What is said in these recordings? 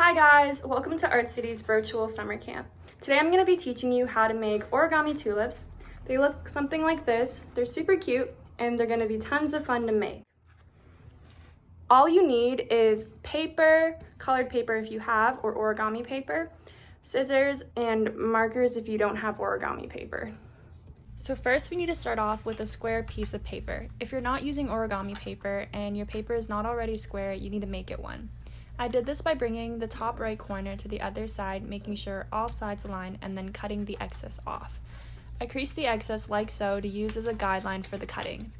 Hi guys, welcome to Art City's virtual summer camp. Today I'm going to be teaching you how to make origami tulips. They look something like this. They're super cute and they're going to be tons of fun to make. All you need is paper, colored paper if you have, or origami paper, scissors, and markers if you don't have origami paper. So first we need to start off with a square piece of paper. If you're not using origami paper and your paper is not already square, you need to make it one. I did this by bringing the top right corner to the other side, making sure all sides align, and then cutting the excess off. I creased the excess like so to use as a guideline for the cutting.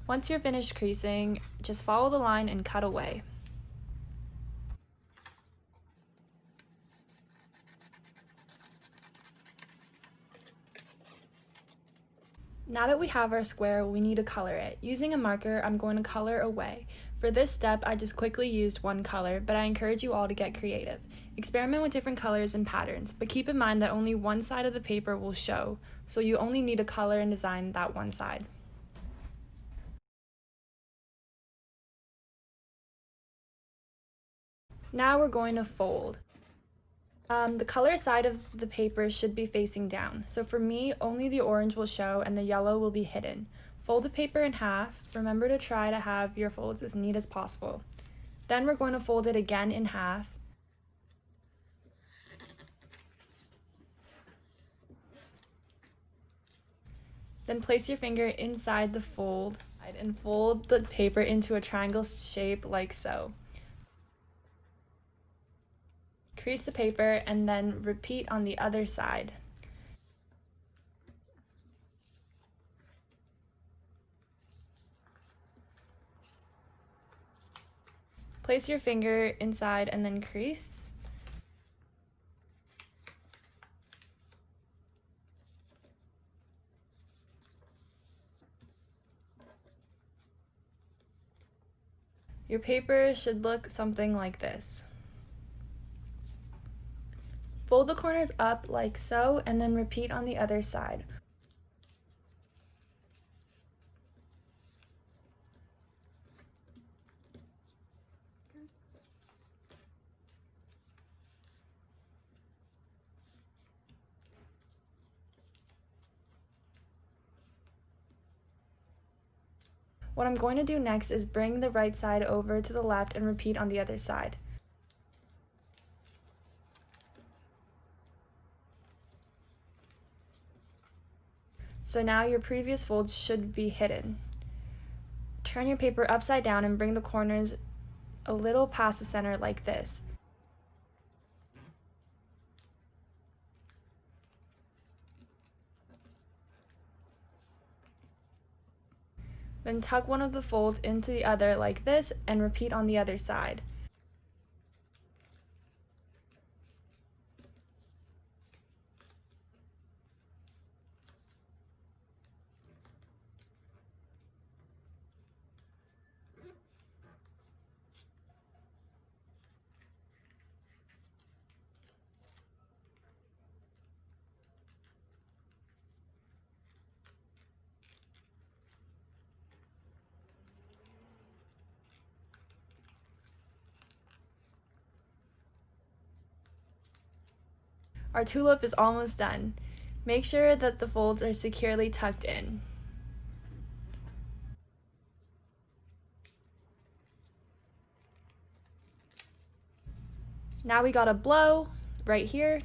Once you're finished creasing, just follow the line and cut away. Now that we have our square, we need to color it. Using a marker, I'm going to color away. For this step, I just quickly used one color, but I encourage you all to get creative. Experiment with different colors and patterns, but keep in mind that only one side of the paper will show, so you only need to color and design that one side. Now we're going to fold. The color side of the paper should be facing down. So for me, only the orange will show and the yellow will be hidden. Fold the paper in half. Remember to try to have your folds as neat as possible. Then we're going to fold it again in half. Then place your finger inside the fold and fold the paper into a triangle shape like so. Crease the paper and then repeat on the other side. Place your finger inside and then crease. Your paper should look something like this. Fold the corners up like so and then repeat on the other side. What I'm going to do next is bring the right side over to the left and repeat on the other side. So now your previous folds should be hidden. Turn your paper upside down and bring the corners a little past the center like this. Then tuck one of the folds into the other like this and repeat on the other side. Our tulip is almost done. Make sure that the folds are securely tucked in. Now we got a blow right here.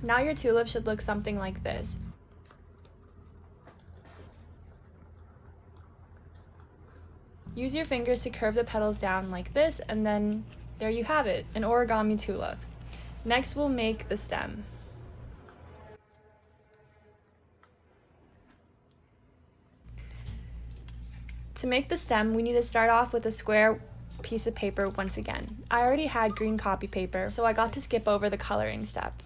Now your tulip should look something like this. Use your fingers to curve the petals down like this, and then there you have it, an origami tulip. Next, we'll make the stem. To make the stem, we need to start off with a square piece of paper once again. I already had green copy paper, so I got to skip over the coloring step.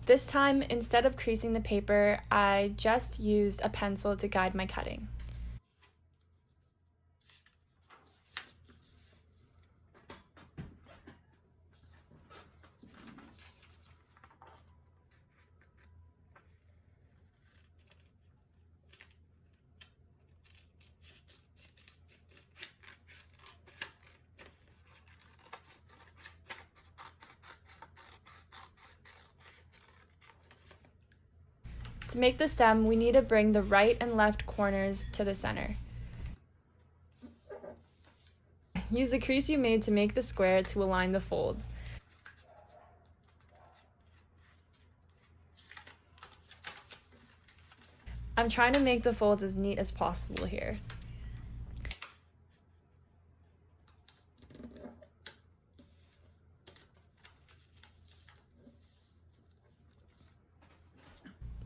This time, instead of creasing the paper, I just used a pencil to guide my cutting. To make the stem, we need to bring the right and left corners to the center. Use the crease you made to make the square to align the folds. I'm trying to make the folds as neat as possible here.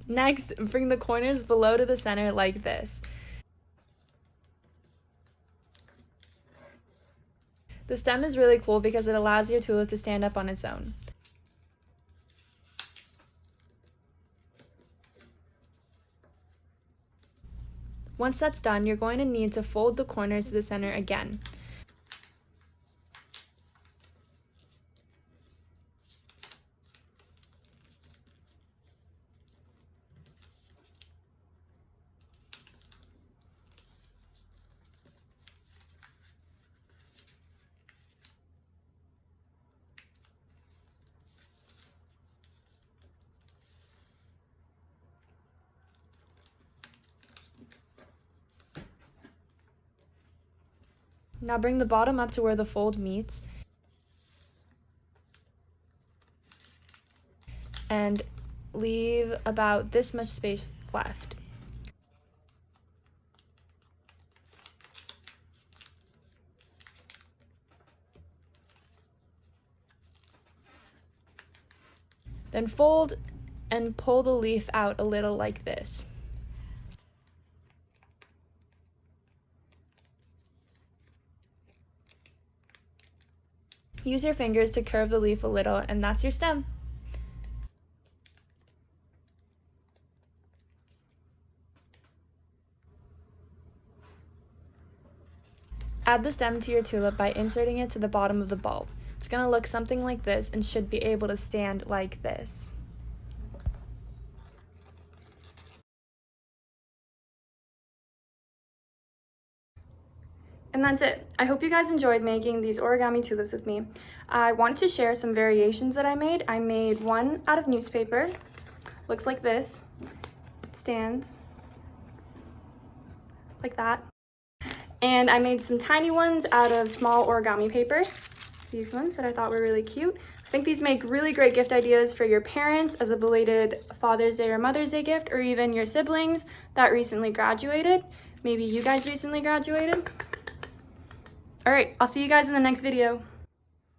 Next, bring the corners below to the center like this. The stem is really cool because it allows your tulip to stand up on its own. Once that's done, you're going to need to fold the corners to the center again. Now bring the bottom up to where the fold meets and leave about this much space left. Then fold and pull the leaf out a little like this. Use your fingers to curve the leaf a little, and that's your stem. Add the stem to your tulip by inserting it to the bottom of the bulb. It's going to look something like this and should be able to stand like this. And that's it. I hope you guys enjoyed making these origami tulips with me. I wanted to share some variations that I made. I made one out of newspaper. Looks like this. It stands like that. And I made some tiny ones out of small origami paper. These ones that I thought were really cute. I think these make really great gift ideas for your parents as a belated Father's Day or Mother's Day gift, or even your siblings that recently graduated. Maybe you guys recently graduated. All right, I'll see you guys in the next video.